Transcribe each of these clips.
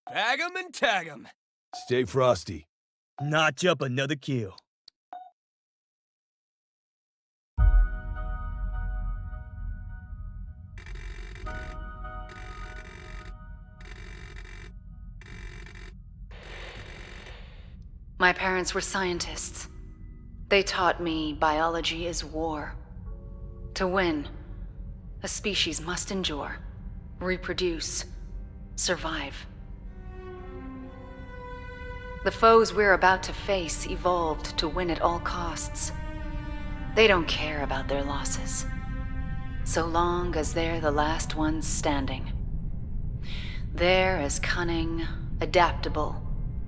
Bag 'em and tag 'em. Stay frosty. Notch up another kill. My parents were scientists. They taught me biology is war. To win, a species must endure, reproduce, survive. The foes we're about to face evolved to win at all costs. They don't care about their losses, so long as they're the last ones standing. They're as cunning, adaptable,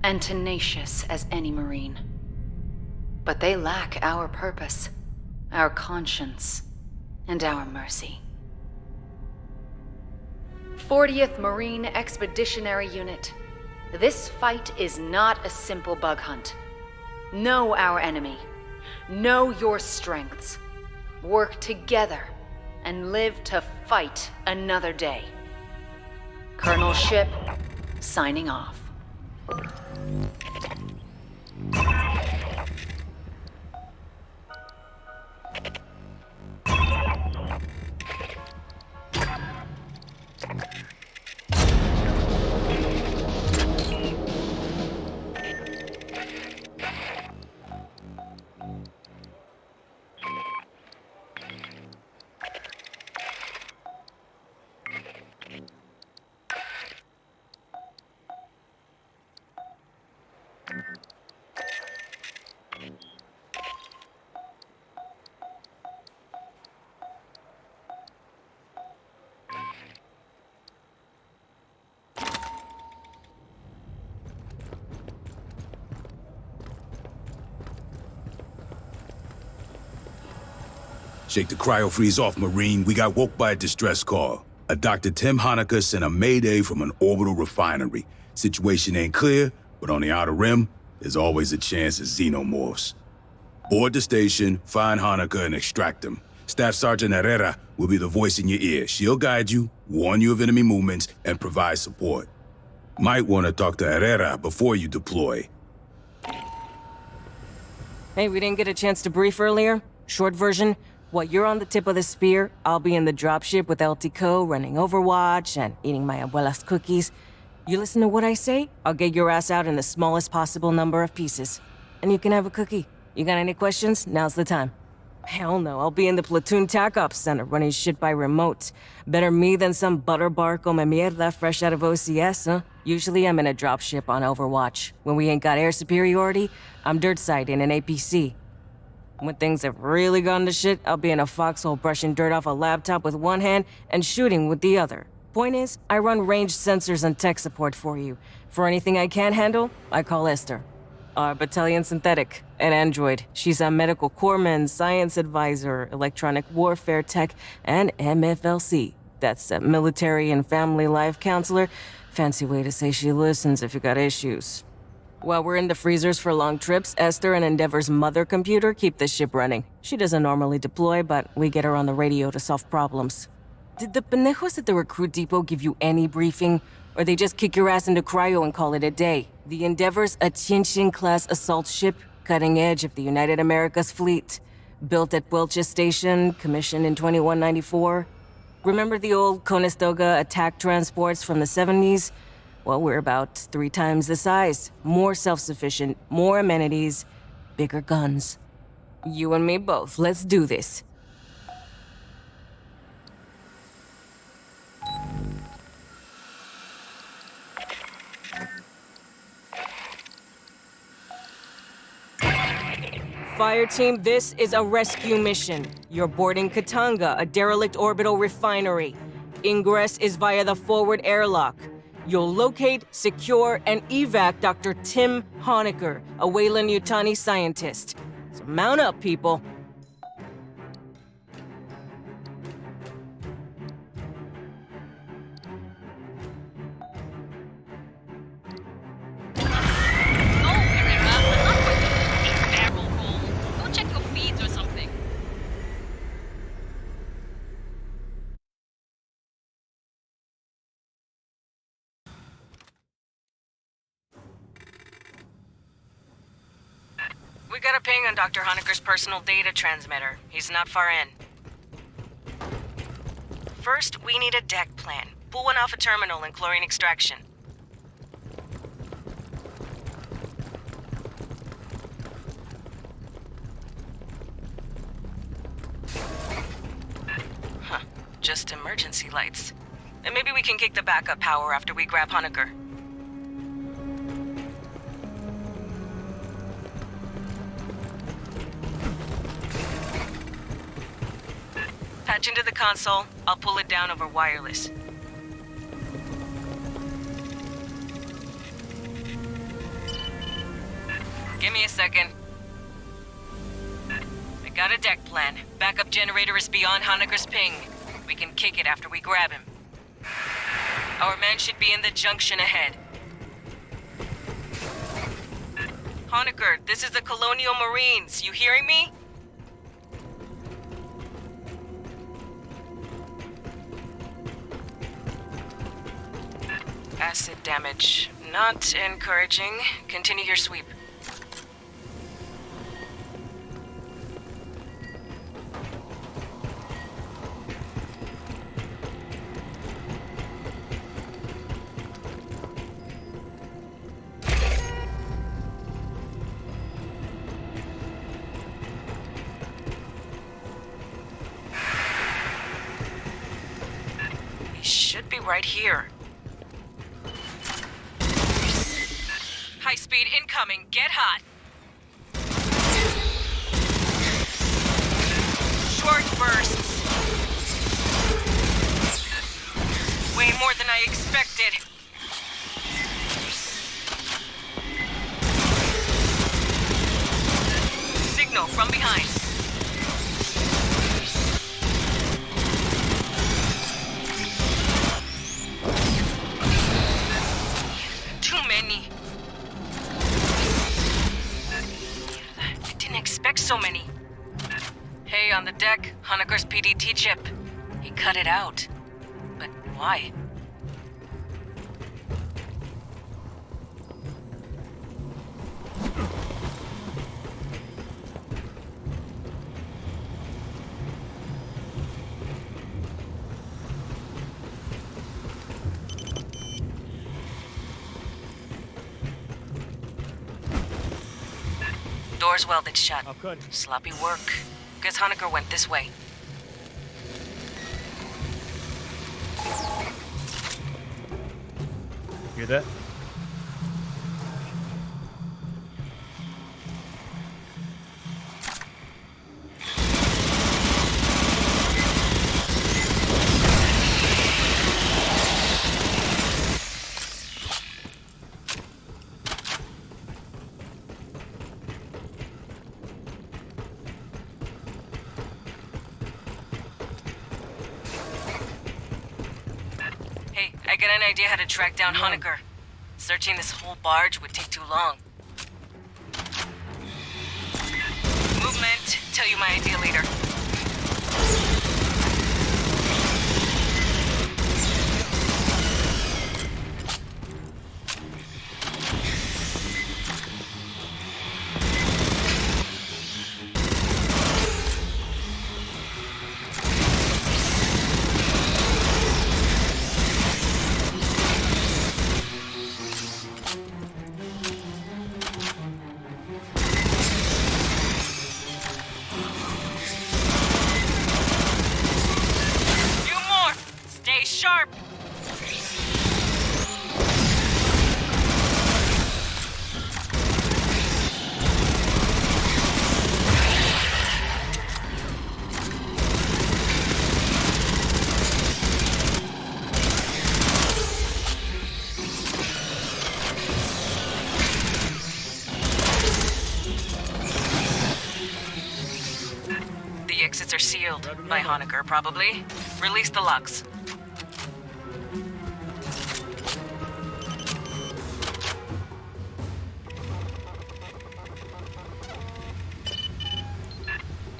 and tenacious as any Marine. But they lack our purpose, our conscience, and our mercy. 40th Marine Expeditionary Unit. This fight is not a simple bug hunt. Know our enemy. Know your strengths. Work together and live to fight another day. Colonel Ship, signing off. Shake the cryo-freeze off, Marine. We got woke by a distress call. A Dr. Tim Honecker sent a mayday from an orbital refinery. Situation ain't clear, but on the outer rim, there's always a chance of xenomorphs. Board the station, find Honecker, and extract him. Staff Sergeant HERRERA will be the voice in your ear. She'll guide you, warn you of enemy movements, and provide support. Might want to talk to HERRERA before you deploy. Hey, we didn't get a chance to brief earlier. Short version, while you're on the tip of the spear, I'll be in the dropship with LTCO running Overwatch and eating my abuela's cookies. You listen to what I say, I'll get your ass out in the smallest possible number of pieces. And you can have a cookie. You got any questions? Now's the time. Hell no, I'll be in the platoon TAC-Ops center running shit by remote. Better me than some butterbark o me mierda fresh out of OCS, huh? Usually I'm in a dropship on Overwatch. When we ain't got air superiority, I'm dirt side in an APC. When things have really gone to shit, I'll be in a foxhole brushing dirt off a laptop with one hand and shooting with the other. Point is, I run ranged sensors and tech support for you. For anything I can't handle, I call Esther. Our battalion synthetic, an android. She's a medical corpsman, science advisor, electronic warfare tech, and MFLC. That's a military and family life counselor. Fancy way to say she listens if you got issues. While we're in the freezers for long trips, Esther and Endeavor's mother computer keep the ship running. She doesn't normally deploy, but we get her on the radio to solve problems. Did the pendejos at the recruit depot give you any briefing? Or they just kick your ass into cryo and call it a day? The Endeavor's a Chinchin-class assault ship, cutting edge of the United Americas fleet. Built at Welch's Station, commissioned in 2194. Remember the old Conestoga attack transports from the 70s? Well, we're about 3 times the size. More self-sufficient, more amenities, bigger guns. You and me both. Let's do this. Fireteam, this is a rescue mission. You're boarding Katanga, a derelict orbital refinery. Ingress is via the forward airlock. You'll locate, secure, and evac Dr. Tim Honecker, a Weyland-Yutani scientist. So mount up, people. We got a ping on Dr. Honecker's personal data transmitter. He's not far in. First, we need a deck plan. Pull one off a terminal and chlorine extraction. Huh. Just emergency lights. And maybe we can kick the backup power after we grab Honecker. Patch into the console. I'll pull it down over wireless. Give me a second. I got a deck plan. Backup generator is beyond Honecker's ping. We can kick it after we grab him. Our man should be in the junction ahead. Honecker, this is the Colonial Marines. You hearing me? Acid damage. Not encouraging. Continue your sweep. He should be right here. High speed incoming. Get hot. Short bursts. Way more than I expected. Signal from behind. Too many. Expect so many. Hey, on the deck, Honecker's PDT chip. He cut it out. But why? Door's welded shut. I'll cut it. Sloppy work. Guess Honecker went this way. Hear that? I got an idea how to track down Honecker. Searching this whole barge would take too long. Movement. Tell you my idea later. Sharp! The exits are sealed by Honecker, probably. Release the locks.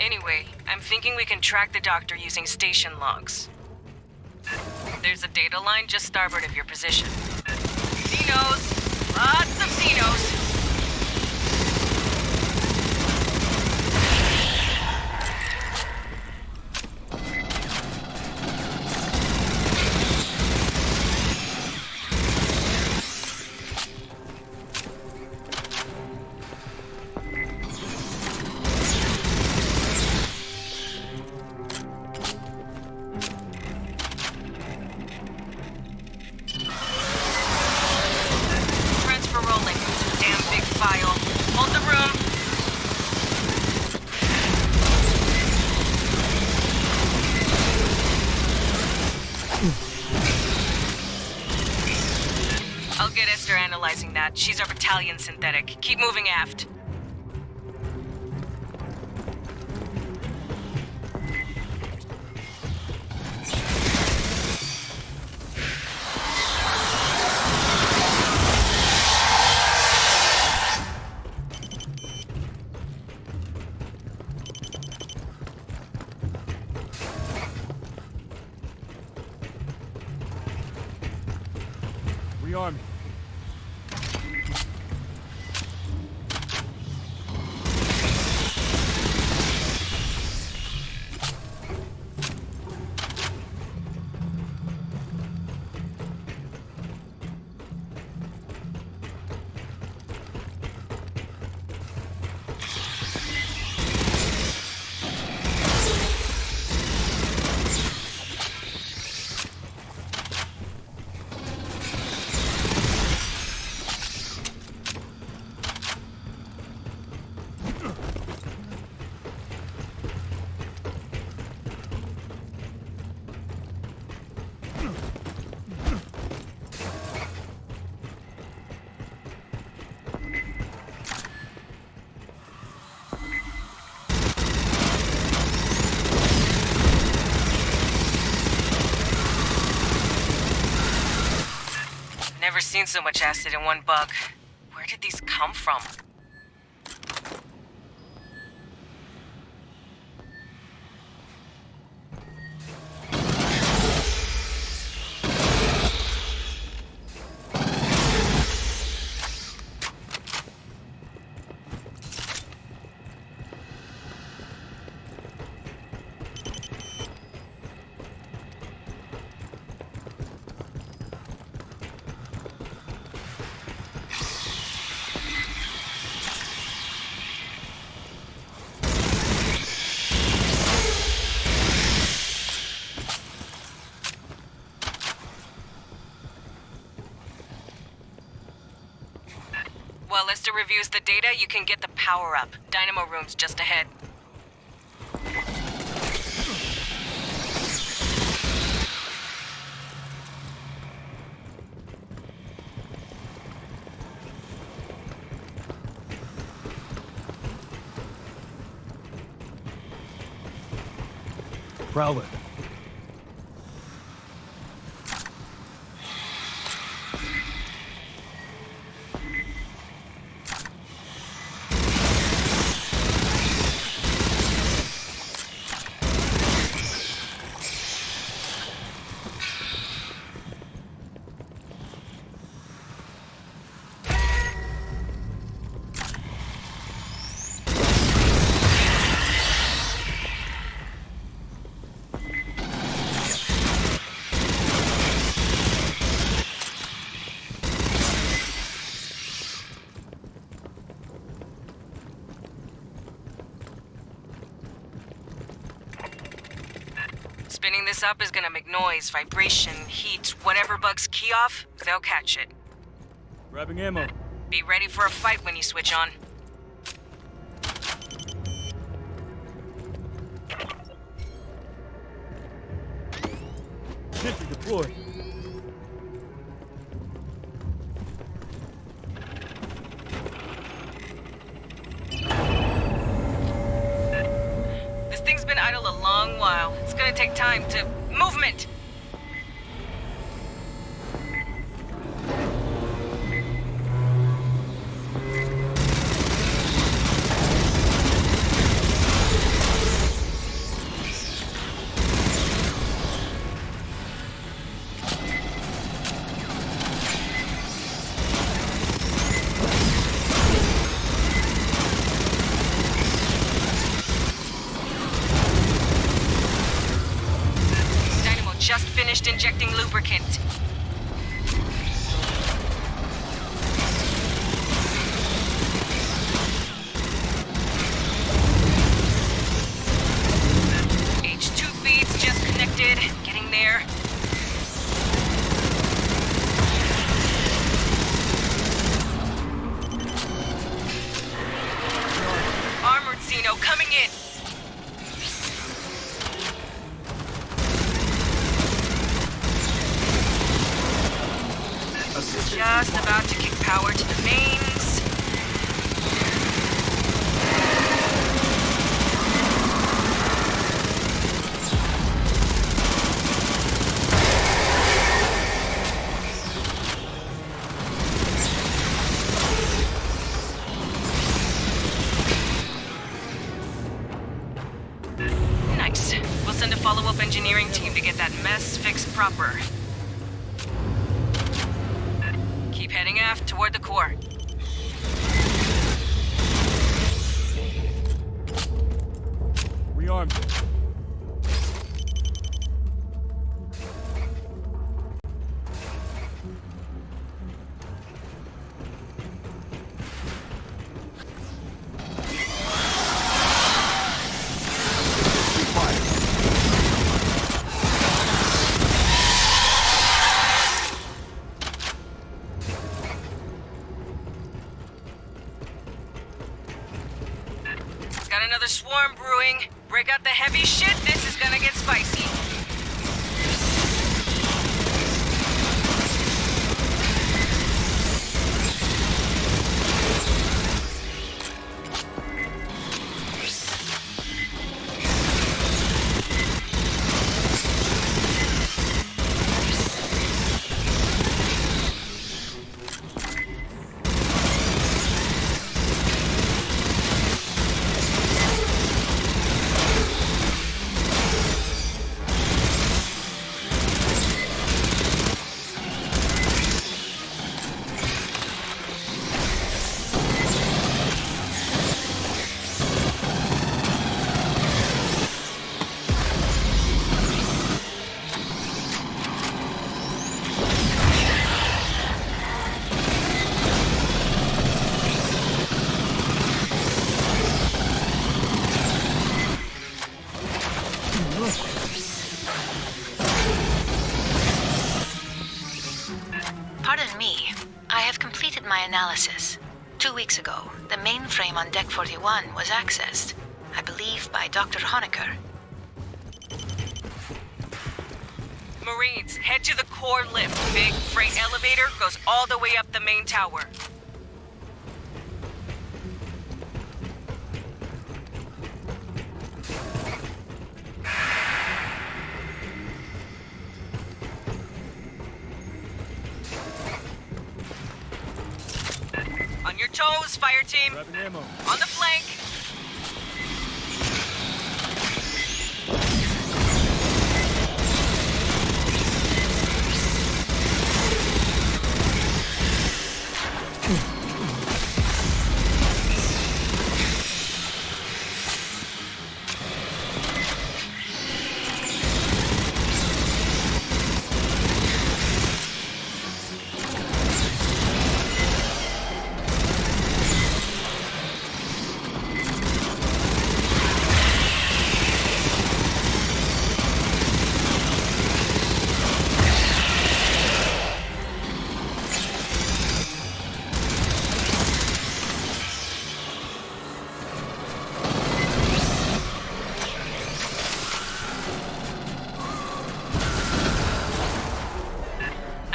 Anyway, I'm thinking we can track the doctor using station logs. There's a data line just starboard of your position. Xenos! Lots of Xenos! the room. I'll get Esther analyzing that. She's our battalion synthetic. Keep moving aft. Rearm. Never seen so much acid in one bug. Where did these come from? While Lester reviews the data, you can get the power-up. Dynamo room's just ahead. Prowler. Spinning this up is gonna make noise, vibration, heat, whatever bugs key off, they'll catch it. Grabbing ammo. Be ready for a fight when you switch on. Sentry deployed. This thing's been idle a long while. It's gonna take time to... Movement! Just finished injecting lubricant. H2 feeds just connected. Getting there. Just about to kick power to the mains. Nice. We'll send a follow-up engineering team to get that mess fixed proper. Keep heading aft toward the core. Rearm. Got another swarm brewing. Break out the heavy shit, this is gonna get spicy. Pardon me. I have completed my analysis. 2 weeks ago, the mainframe on Deck 41 was accessed, I believe by Dr. Honecker. Marines, head to the core lift. Big freight elevator goes all the way up the main tower. On your toes, fire team. Grabbing ammo. On the flank.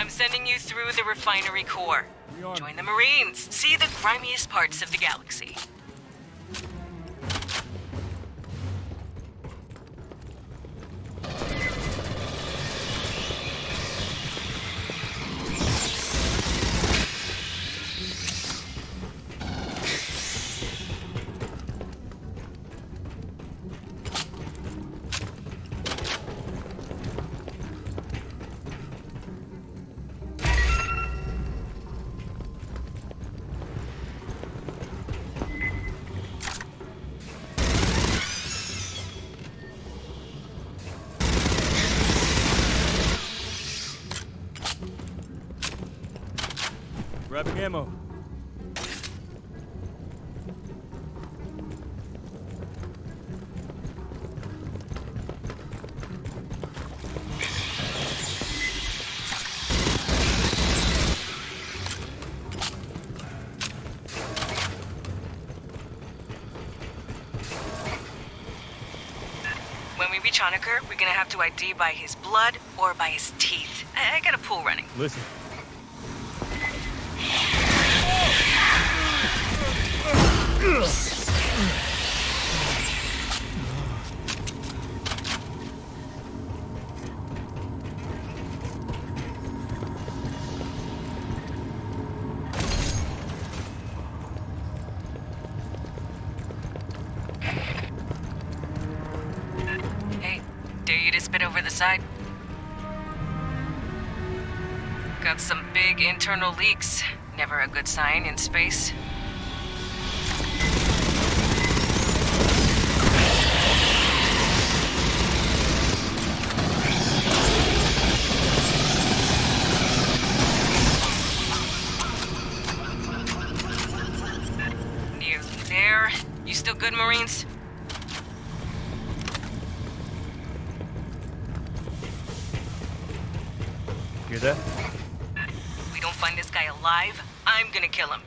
Sending you through the refinery core. Join the Marines. See the grimiest parts of the galaxy. Grabbing ammo. When we reach Honecker, we're gonna have to ID by his blood or by his teeth. I got a pool running. Listen. Dare you to spit over the side? Got some big internal leaks. Never a good sign in space. Nearly there. You still good, Marines? Hear that? We don't find this guy alive, I'm gonna kill him.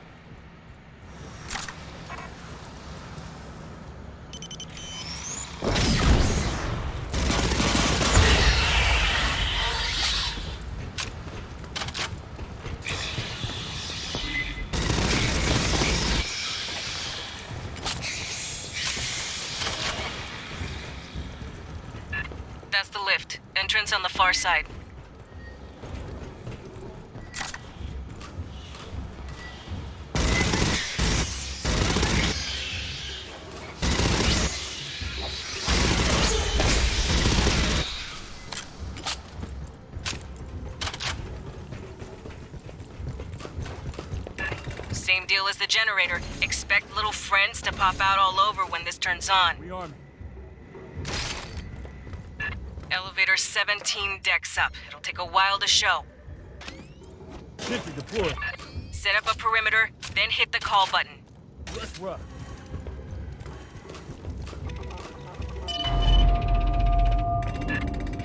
That's the lift. Entrance on the far side. Same deal as the generator. Expect little friends to pop out all over when this turns on. Rearm. Elevator 17 decks up. It'll take a while to show. Sentry deployed. Set up a perimeter, then hit the call button. Let's rock.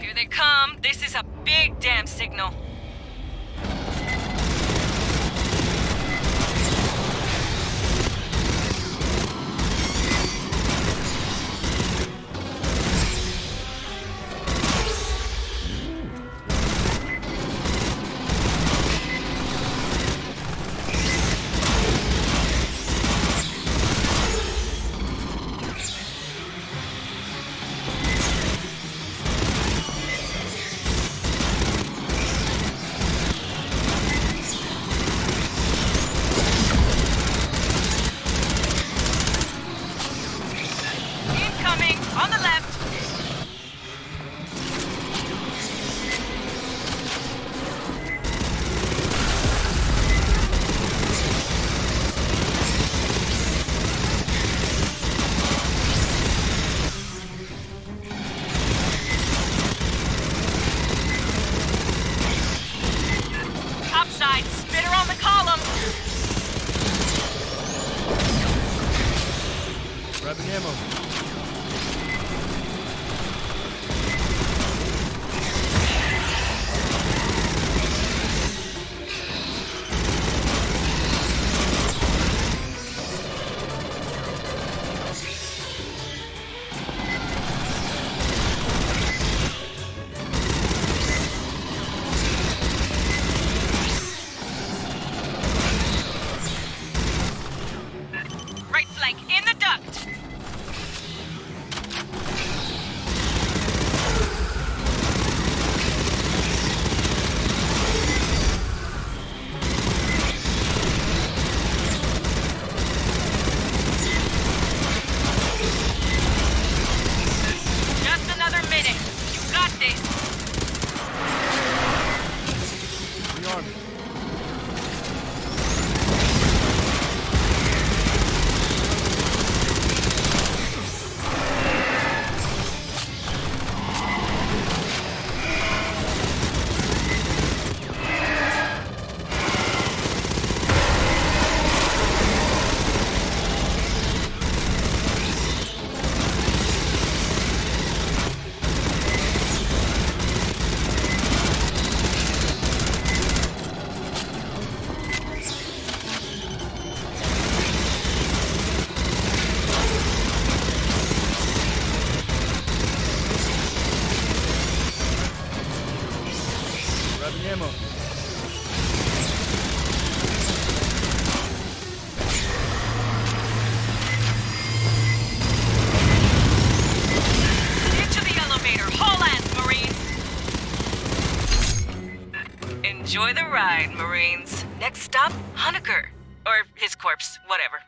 Here they come. This is a big damn signal. Incoming, on the left. Upside, spitter on the column. Grabbing ammo. Right flank, in the duct. Just another minute. You got this. Rearm. Grabbing ammo. Into the elevator. Haul ass, Marines. Enjoy the ride, Marines. Next stop, Honecker. Or his corpse, whatever.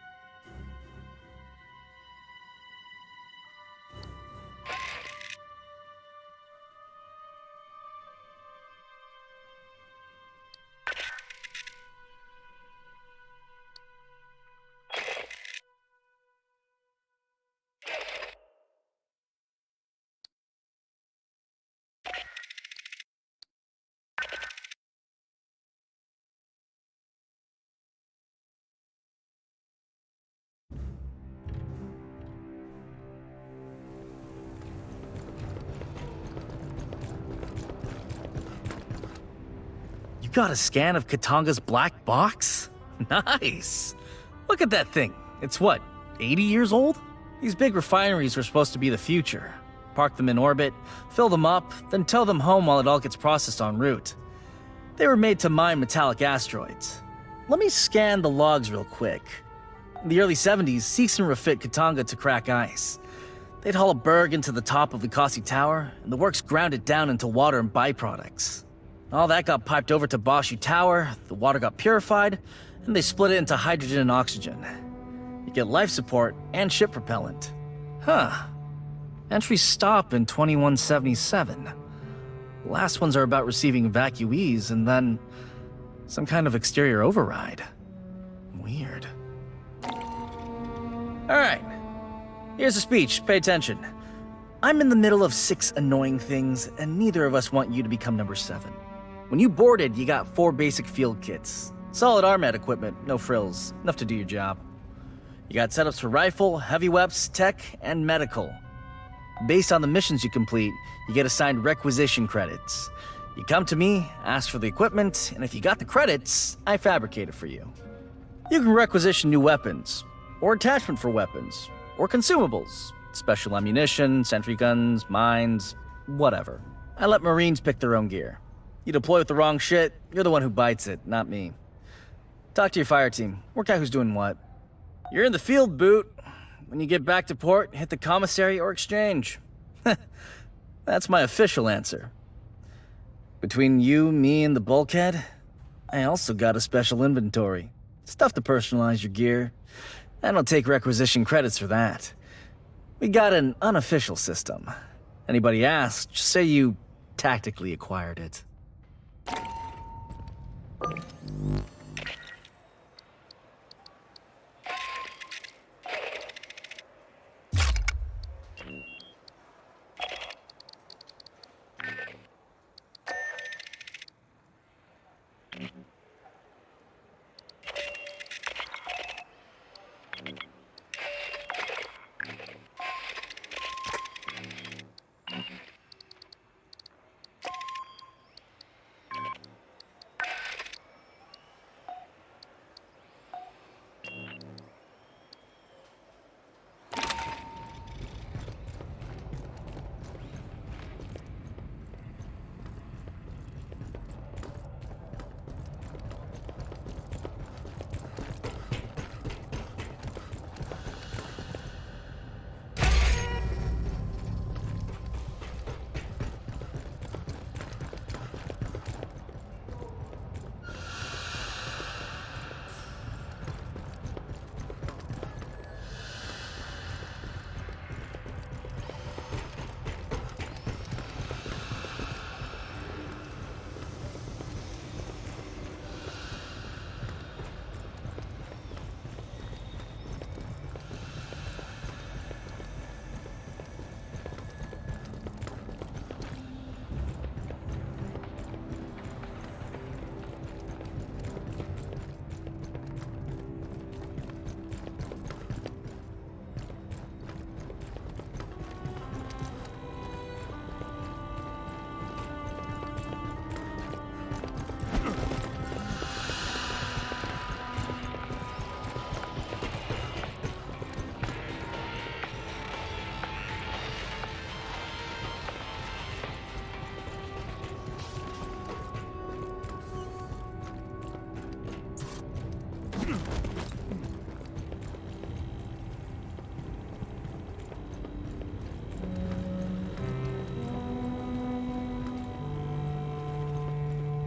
got a scan of Katanga's black box? Nice! Look at that thing. It's what, 80 years old? These big refineries were supposed to be the future. Park them in orbit, fill them up, then tow them home while it all gets processed en route. They were made to mine metallic asteroids. Let me scan the logs real quick. In the early 70s, Seegson refit Katanga to crack ice. They'd haul a berg into the top of the Kasi Tower, and the works ground it down into water and byproducts. All that got piped over to Boshu Tower, the water got purified, and they split it into hydrogen and oxygen. You get life support and ship propellant. Huh. Entries stop in 2177. The last ones are about receiving evacuees and then some kind of exterior override. Weird. Alright. Here's a speech. Pay attention. I'm in the middle of 6 annoying things, and neither of us want you to become number 7. When you boarded, you got 4 basic field kits. Solid RMAT equipment, no frills, enough to do your job. You got setups for rifle, heavy weapons, tech, and medical. Based on the missions you complete, you get assigned requisition credits. You come to me, ask for the equipment, and if you got the credits, I fabricate it for you. You can requisition new weapons, or attachment for weapons, or consumables, special ammunition, sentry guns, mines, whatever. I let Marines pick their own gear. You deploy with the wrong shit, you're the one who bites it, not me. Talk to your fire team, work out who's doing what. You're in the field, Boot. When you get back to port, hit the commissary or exchange. That's my official answer. Between you, me, and the bulkhead, I also got a special inventory. Stuff to personalize your gear. I don't take requisition credits for that. We got an unofficial system. Anybody asks, just say you tactically acquired it.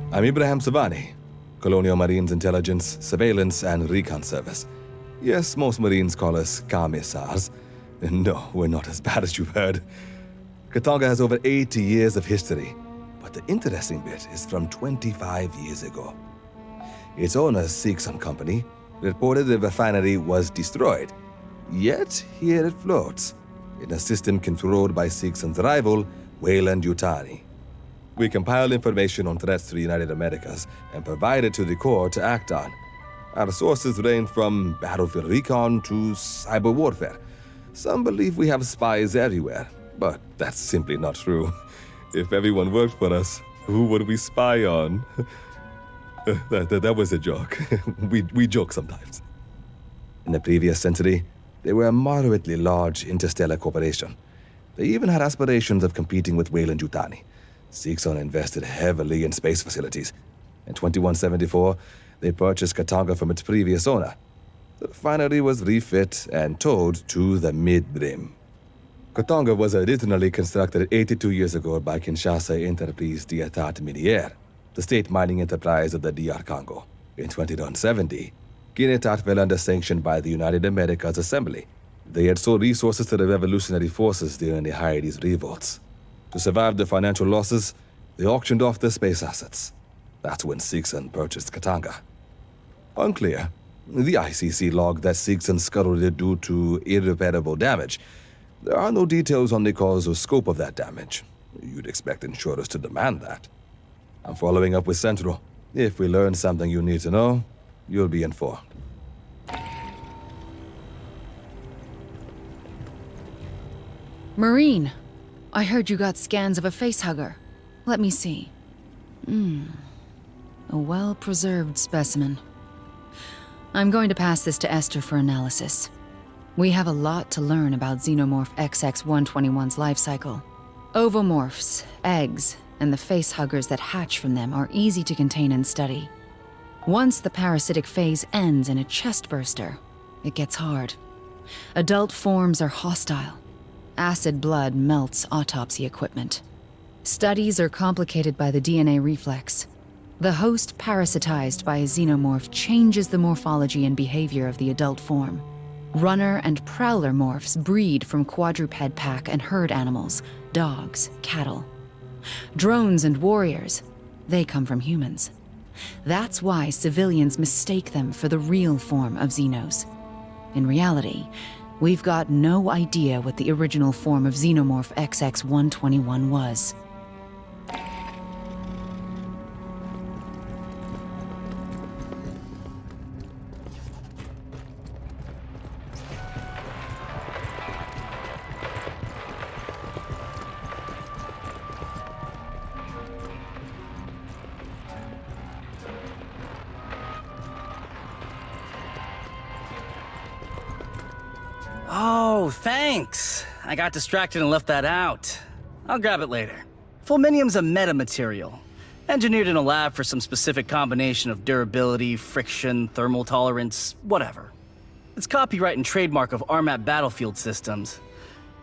I'm Ibrahim Savane, Colonial Marines Intelligence, Surveillance, and Recon Service. Yes, most Marines call us commissars. No, we're not as bad as you've heard. Katanga has over 80 years of history, but the interesting bit is from 25 years ago. Its owner, Seegson Company, reported the refinery was destroyed. Yet, here it floats, in a system controlled by Seegson's rival, Wayland Yutani. We compile information on threats to the United Americas and provide it to the Corps to act on. Our sources range from battlefield recon to cyber warfare. Some believe we have spies everywhere, but that's simply not true. If everyone worked for us, who would we spy on? That was a joke. we joke sometimes. In the previous century, they were a moderately large interstellar corporation. They even had aspirations of competing with Weyland-Yutani. Seegson invested heavily in space facilities. In 2174, they purchased Katanga from its previous owner. The refinery was refit and towed to the Mid-Rim. Katanga was originally constructed 82 years ago by Kinshasa Entreprise d'Etat Minière, the state mining enterprise of the DR Congo. In 2170, Kinetat fell under sanction by the United Americas Assembly. They had sold resources to the revolutionary forces during the Hyades revolts. To survive the financial losses, they auctioned off their space assets. That's when Seegson purchased Katanga. Unclear. The ICC logged that Seegson scuttled it due to irreparable damage. There are no details on the cause or scope of that damage. You'd expect insurers to demand that. I'm following up with Central. If we learn something you need to know, you'll be informed. Marine, I heard you got scans of a facehugger. Let me see. A well-preserved specimen. I'm going to pass this to Esther for analysis. We have a lot to learn about Xenomorph XX-121's life cycle. Ovomorphs, eggs, and the facehuggers that hatch from them are easy to contain and study. Once the parasitic phase ends in a chest burster, it gets hard. Adult forms are hostile. Acid blood melts autopsy equipment. Studies are complicated by the DNA reflex. The host parasitized by a xenomorph changes the morphology and behavior of the adult form. Runner and prowler morphs breed from quadruped pack and herd animals, dogs, cattle. Drones and warriors, they come from humans. That's why civilians mistake them for the real form of Xenos. In reality, we've got no idea what the original form of Xenomorph XX-121 was. Oh, thanks. I got distracted and left that out. I'll grab it later. Fulminium's a metamaterial, engineered in a lab for some specific combination of durability, friction, thermal tolerance, whatever. It's copyright and trademark of Armat battlefield systems,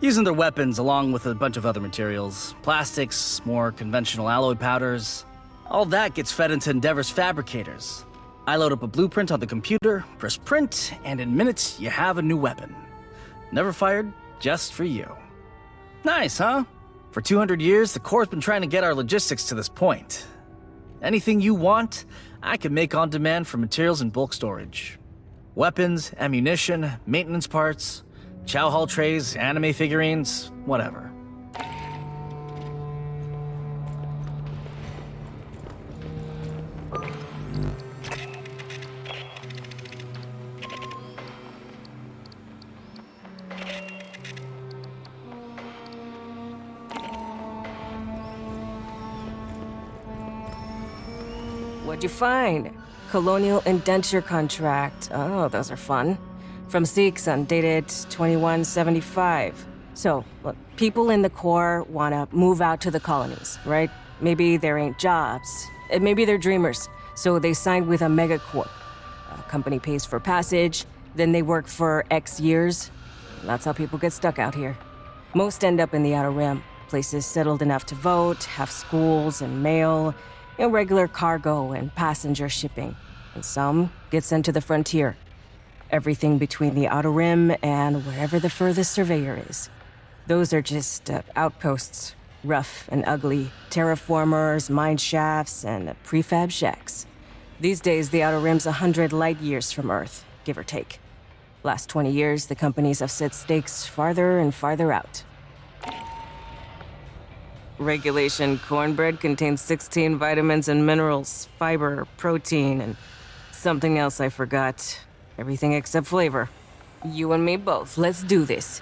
using their weapons along with a bunch of other materials, plastics, more conventional alloy powders. All that gets fed into Endeavor's fabricators. I load up a blueprint on the computer, press print, and in minutes you have a new weapon. Never fired, just for you. Nice, huh? For 200 years, the Corps has been trying to get our logistics to this point. Anything you want, I can make on demand for materials and bulk storage. Weapons, ammunition, maintenance parts, chow hall trays, anime figurines, whatever. What'd you find? Colonial indenture contract. Oh, those are fun. From Seegson, dated 2175. So, look, people in the Corps want to move out to the colonies, right? Maybe there ain't jobs. Maybe they're dreamers. So they signed with a megacorp. A company pays for passage, then they work for X years. That's how people get stuck out here. Most end up in the Outer Rim. Places settled enough to vote, have schools and mail, regular cargo and passenger shipping. And some get sent to the frontier. Everything between the Outer Rim and wherever the furthest surveyor is. Those are just outposts, rough and ugly, terraformers, mine shafts, and prefab shacks. These days, the Outer Rim's 100 light years from Earth, give or take. Last 20 years, the companies have set stakes farther and farther out. Regulation cornbread contains 16 vitamins and minerals, fiber, protein, and something else I forgot. Everything except flavor. You and me both. Let's do this.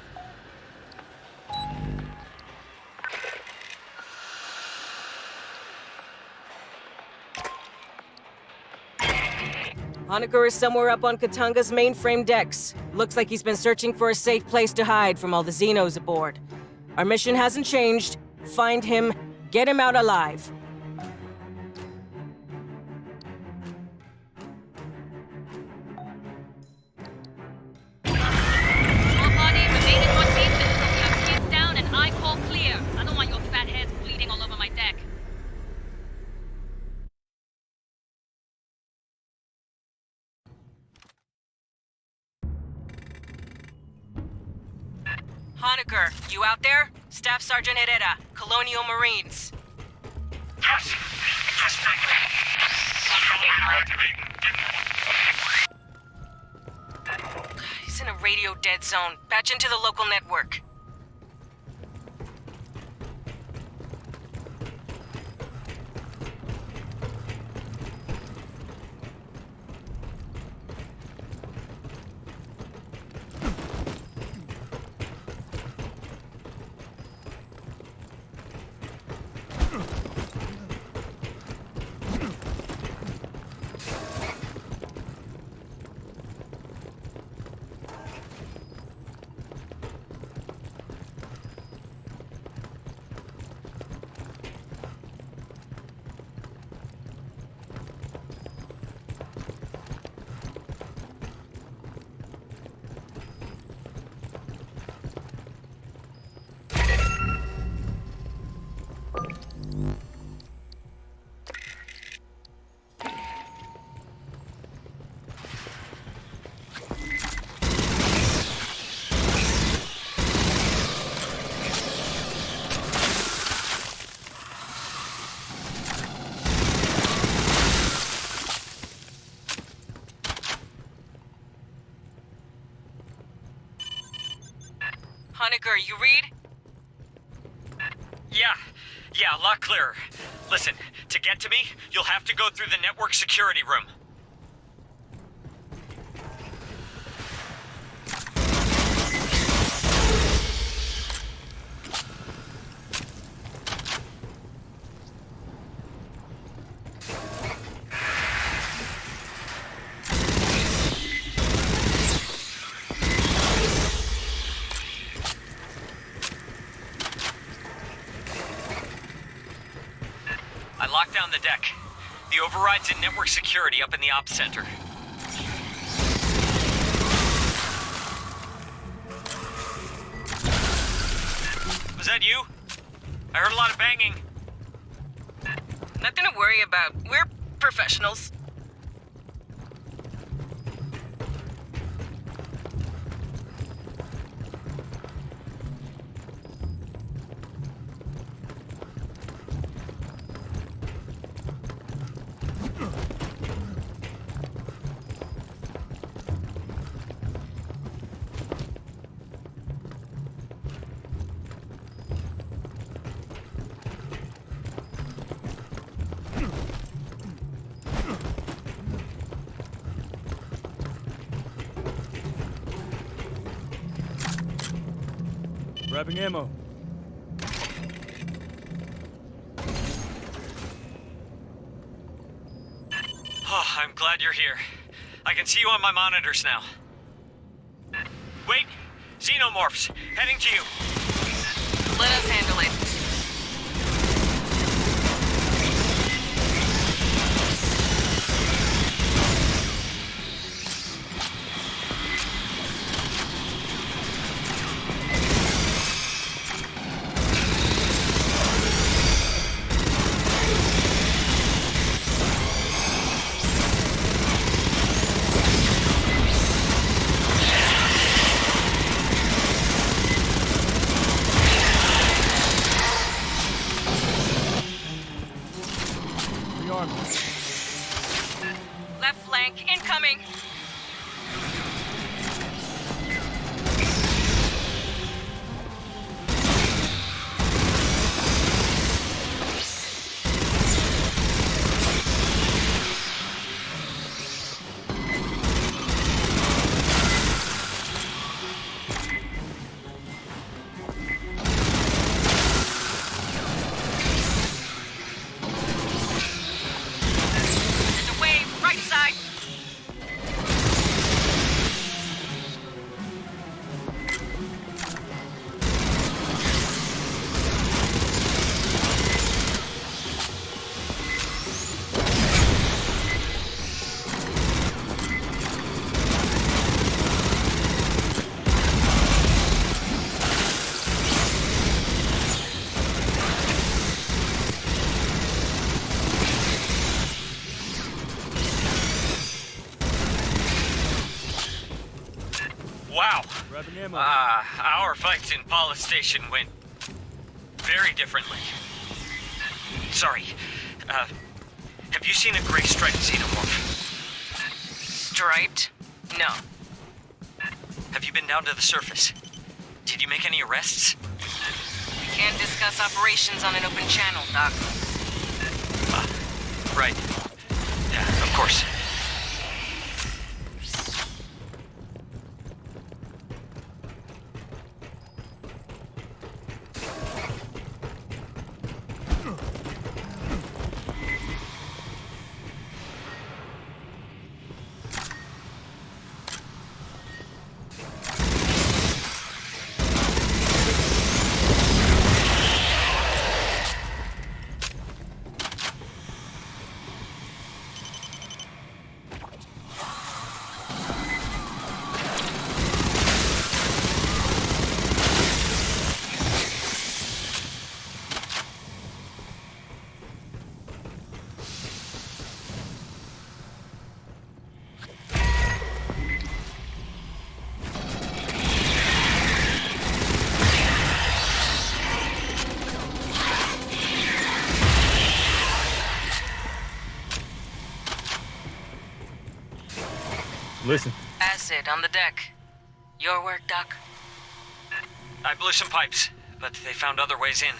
Honecker is somewhere up on Katanga's mainframe decks. Looks like he's been searching for a safe place to hide from all the Xenos aboard. Our mission hasn't changed. Find him, get him out alive. Your body remain in rotation until we are pinned down and I call clear. I don't want your fat heads bleeding all over my deck. Honecker, you out there? Staff Sergeant Herrera, Colonial Marines. Yes. Yes, He's in a radio dead zone. Patch into the local network. Honecker, you read? Yeah, a lot clearer. Listen, to get to me, you'll have to go through the network security room. I locked down the deck. The override's in network security up in the ops center. Was that you? I heard a lot of banging. Nothing to worry about. We're professionals. Grabbing ammo. Oh, I'm glad you're here. I can see you on my monitors now. Wait! Xenomorphs! Heading to you! Let us handle it. Left flank, incoming! There's a wave, right side! Wow. Grabbing ammo. Our fights in Paula Station went very differently. Sorry. Have you seen a gray striped xenomorph? Striped? No. Have you been down to the surface? Did you make any arrests? We can't discuss operations on an open channel, Doc. Right. Yeah, of course. Listen. Acid on the deck. Your work, Doc. I blew some pipes, but they found other ways in.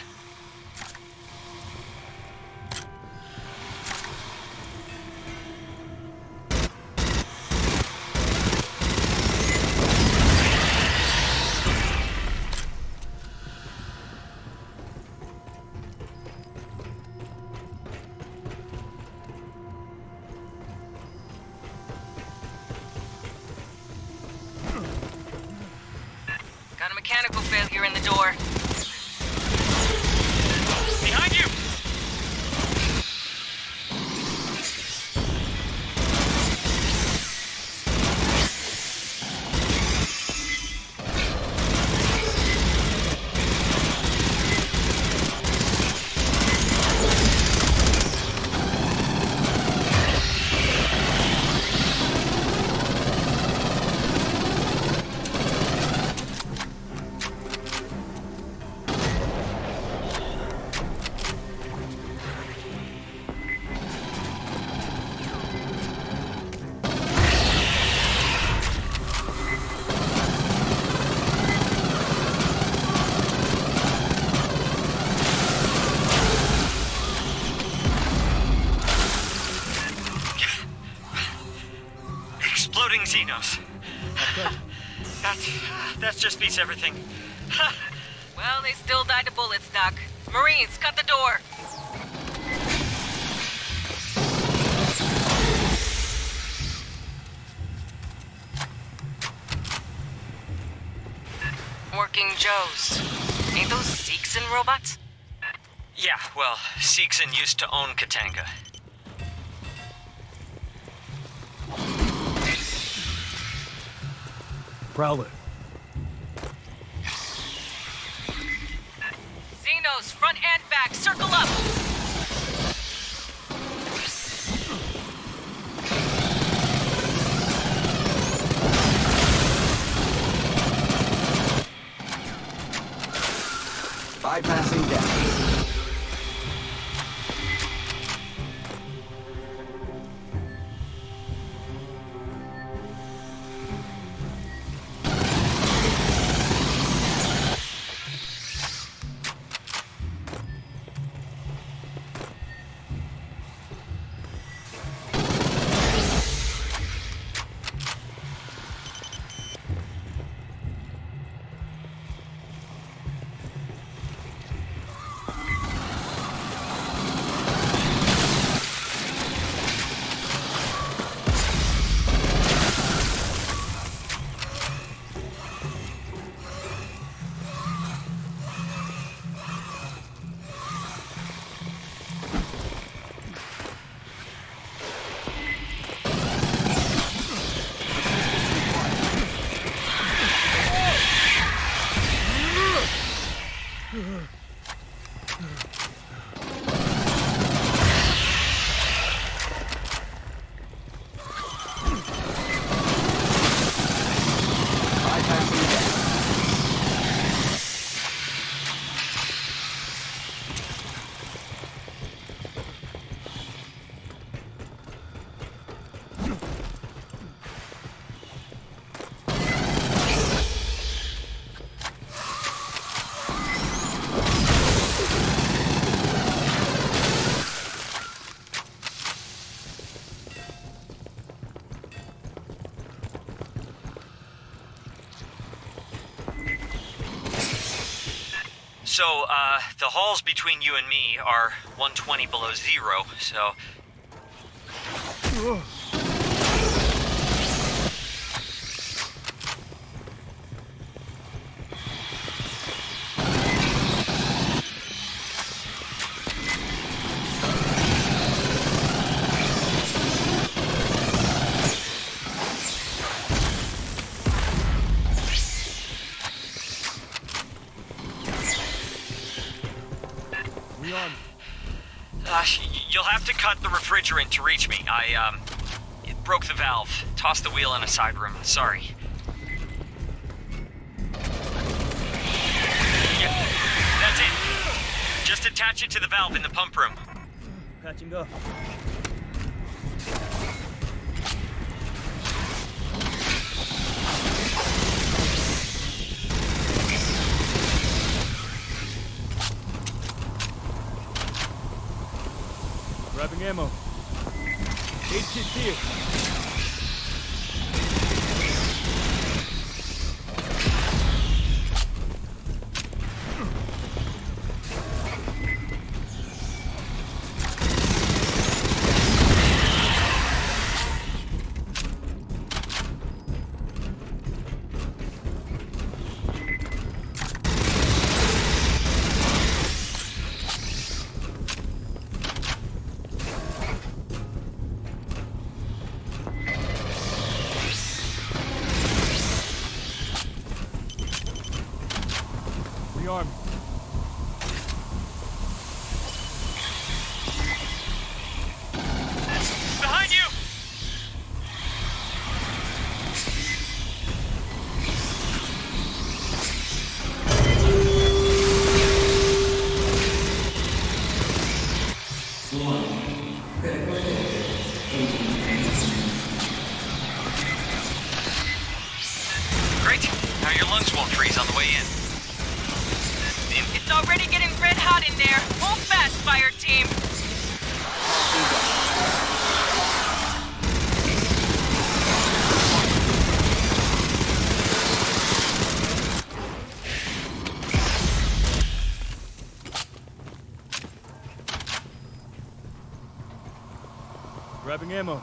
Got a mechanical failure in the door. Behind you! Exploding Xenos. That just beats everything. Well, they still died to bullets, Doc. Marines, cut the door! Working Joes. Ain't those Seegson robots? Yeah, well, Seegson used to own Katanga. Prowler. Xenos, front and back, circle up! Bypassing deck. So, the halls between you and me are 120 below zero, so... You'll have to cut the refrigerant to reach me. It broke the valve. Tossed the wheel in a side room. Sorry. Yeah, that's it. Just attach it to the valve in the pump room. Patching up. Grabbing ammo. HERRERA. Rearm. Behind you! Great. Now your lungs won't freeze on the way in. It's already getting red hot in there. Move fast, Fireteam. Grabbing ammo.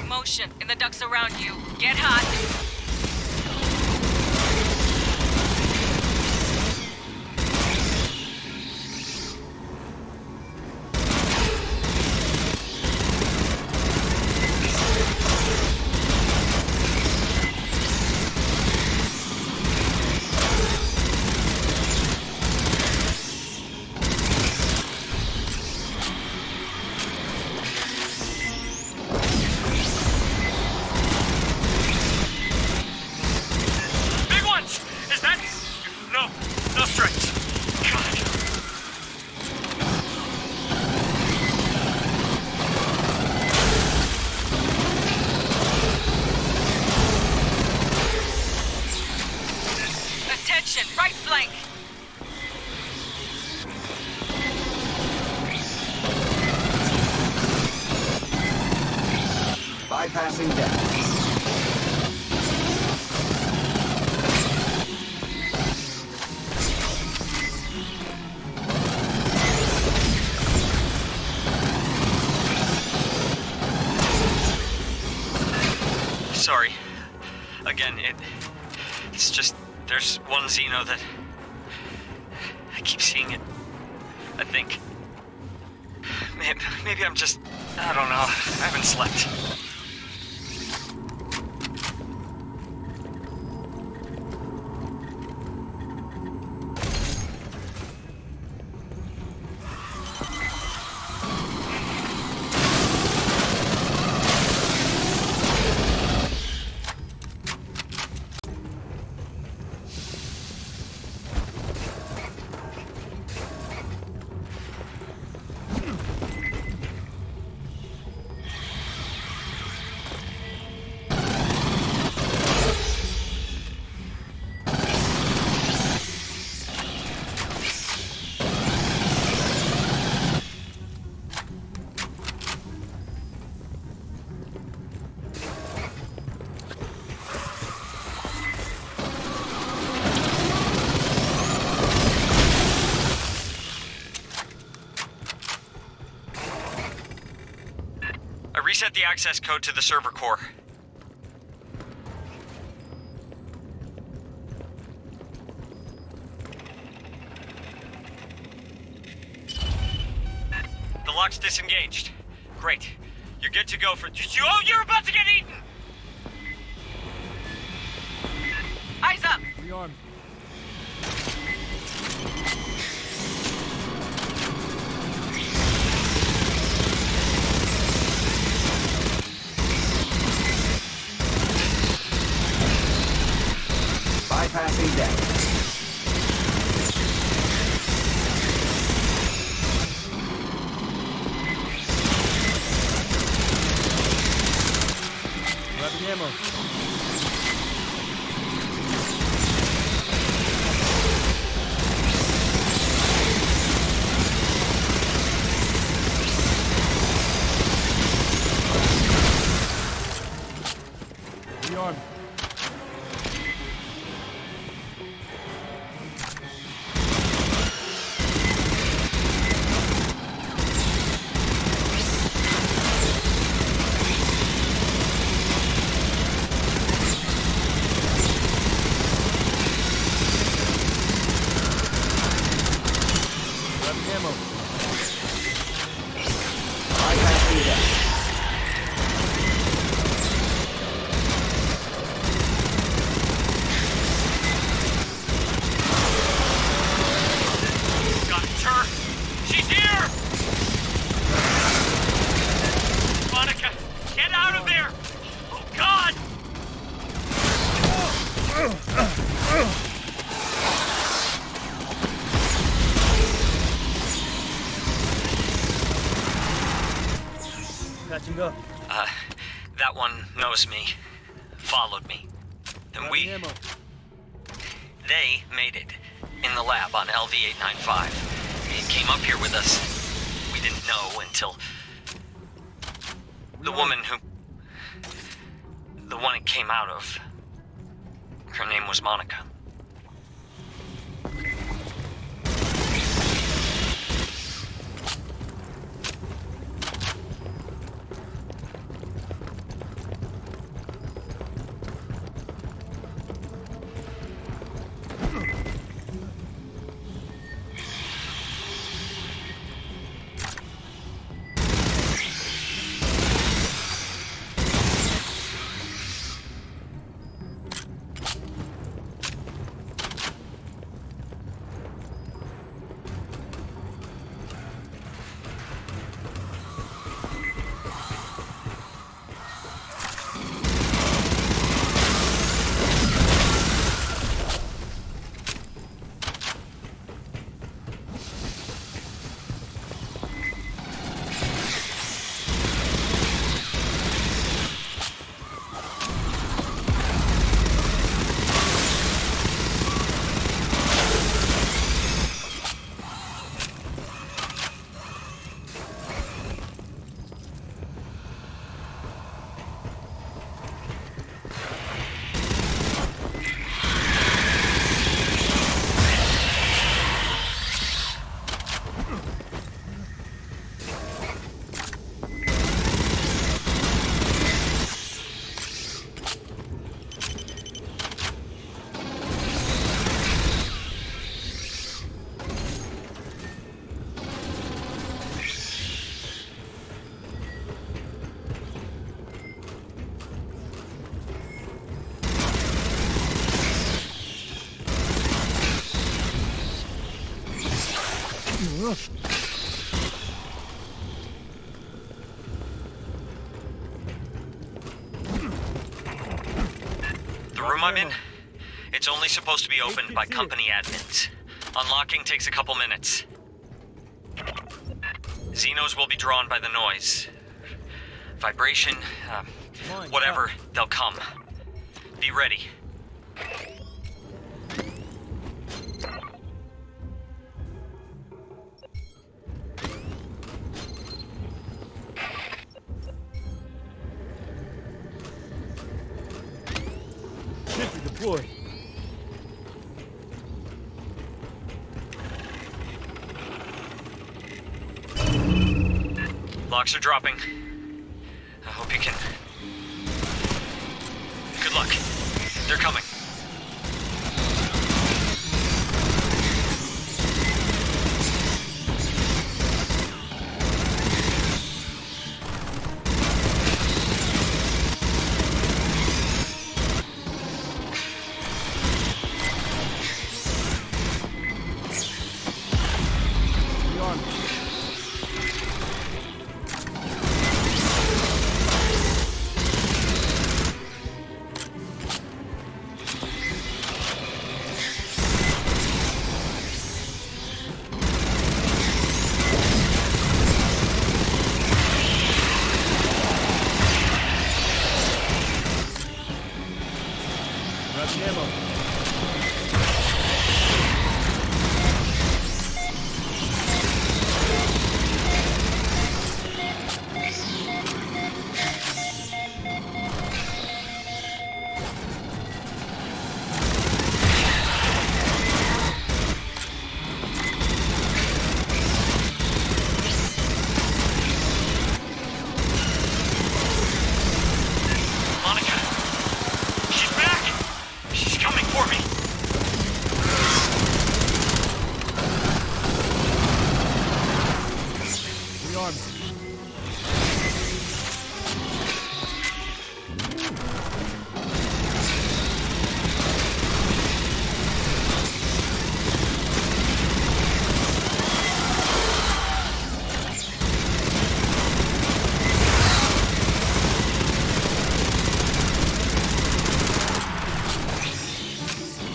Motion in the ducts around you. Get hot. Right flank. Bypassing death. Sorry. Again, it's just, there's one Xeno that... I keep seeing it. I think. Maybe I'm just... I don't know. I haven't slept. access code to the server core. The lock's disengaged. Great. You're good to go for... Oh, you're about to get eaten! Eyes up! Rearmed. Bypassing deck. Grabbing ammo. Rearmed. Grabbing ammo. Bypassing deck. Got her! She's here! Monica, get out of there! Oh, God! Catch and go. That one knows me. Followed me. And Grabbing ammo. They made it. In the lab on LV-895. They came up here with us. We didn't know until... The woman who... The one it came out of. Her name was Monica. The room I'm in? It's only supposed to be opened by company admins. Unlocking takes a couple minutes. Xenos will be drawn by the noise. Vibration, whatever, they'll come. Be ready. Sentry deployed. Locks are dropping. I hope you we can... Good luck. They're coming. Grabbing ammo. Monica! She's back! She's coming for me! Rearm.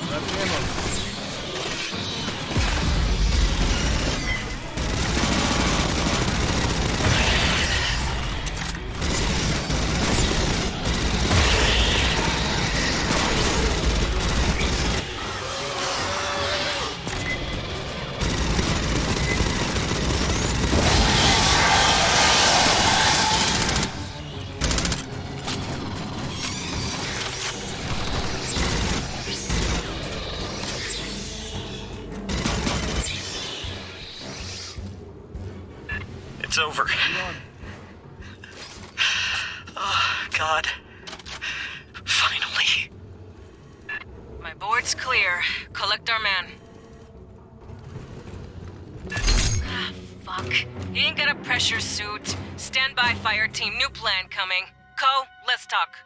Grabbing ammo. It's over. Oh, God. Finally. My board's clear. Collect our man. Ah, fuck. He ain't got a pressure suit. Stand by, Fireteam. New plan coming. Co, let's talk.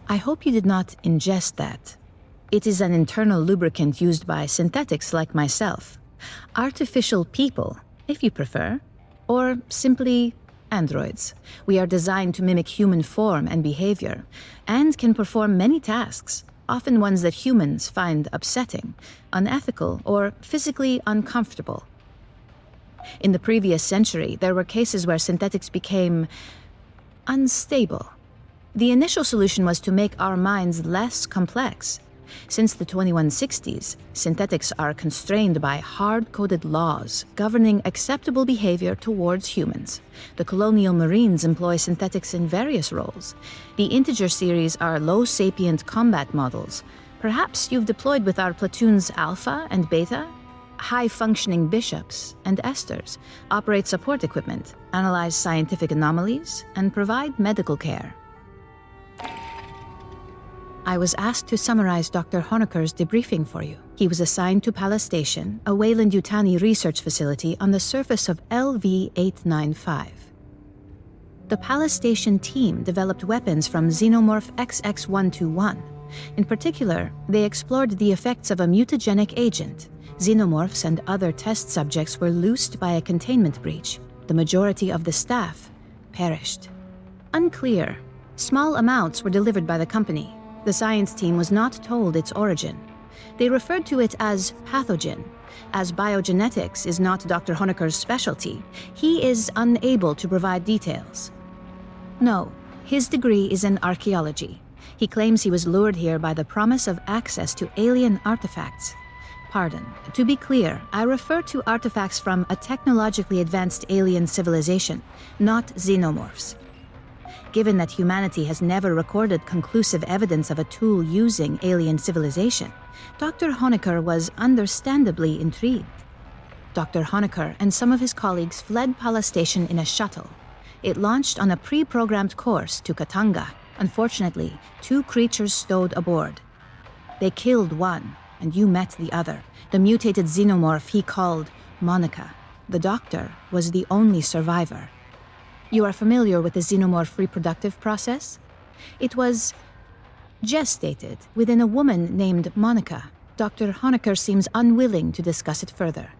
I hope you did not ingest that. It is an internal lubricant used by synthetics like myself. Artificial people, if you prefer. Or simply androids. We are designed to mimic human form and behavior, and can perform many tasks, often ones that humans find upsetting, unethical, or physically uncomfortable. In the previous century, there were cases where synthetics became unstable. The initial solution was to make our minds less complex. Since the 2160s, synthetics are constrained by hard-coded laws governing acceptable behavior towards humans. The colonial Marines employ synthetics in various roles. The Integer series are low-sapient combat models. Perhaps you've deployed with our platoons Alpha and Beta? High-functioning bishops and esters operate support equipment, analyze scientific anomalies, and provide medical care. I was asked to summarize Dr. Honecker's debriefing for you. He was assigned to Pala Station, a Weyland-Yutani research facility on the surface of LV-895. The Pala Station team developed weapons from Xenomorph XX-121. In particular, they explored the effects of a mutagenic agent. Xenomorphs and other test subjects were loosed by a containment breach. The majority of the staff perished. Unclear. Small amounts were delivered by the company. The science team was not told its origin. They referred to it as pathogen. As biogenetics is not Dr. Honecker's specialty, he is unable to provide details. No, his degree is in archaeology. He claims he was lured here by the promise of access to alien artifacts. Pardon, to be clear, I refer to artifacts from a technologically advanced alien civilization, not xenomorphs. Given that humanity has never recorded conclusive evidence of a tool using alien civilization, Dr. Honecker was understandably intrigued. Dr. Honecker and some of his colleagues fled Pala Station in a shuttle. It launched on a pre-programmed course to Katanga. Unfortunately, 2 creatures stowed aboard. They killed one, and you met the other, the mutated xenomorph he called Monica. The doctor was the only survivor. You are familiar with the xenomorph reproductive process? It was gestated within a woman named Monica. Dr. Honecker seems unwilling to discuss it further.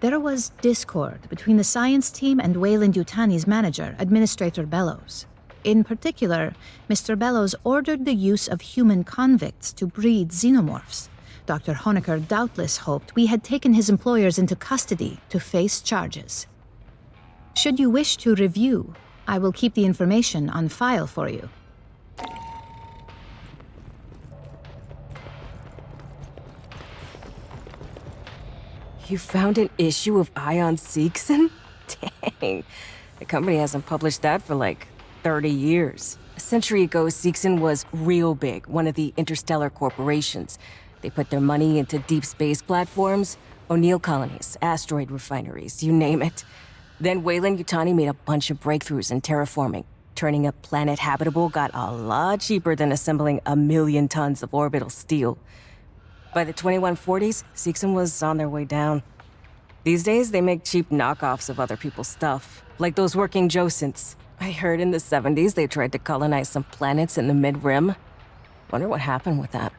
There was discord between the science team and Weyland-Yutani's manager, Administrator Bellows. In particular, Mr. Bellows ordered the use of human convicts to breed xenomorphs. Dr. Honecker doubtless hoped we had taken his employers into custody to face charges. Should you wish to review, I will keep the information on file for you. You found an issue of Ion Seegson? Dang. The company hasn't published that for like 30 years. A century ago, Seegson was real big, one of the interstellar corporations. They put their money into deep space platforms, O'Neill colonies, asteroid refineries, you name it. Then Weyland-Yutani made a bunch of breakthroughs in terraforming. Turning a planet habitable got a lot cheaper than assembling 1 million tons of orbital steel. By the 2140s, Seegson was on their way down. These days, they make cheap knockoffs of other people's stuff, like those working Josynths. I heard in the 70s they tried to colonize some planets in the Mid-Rim. Wonder what happened with that.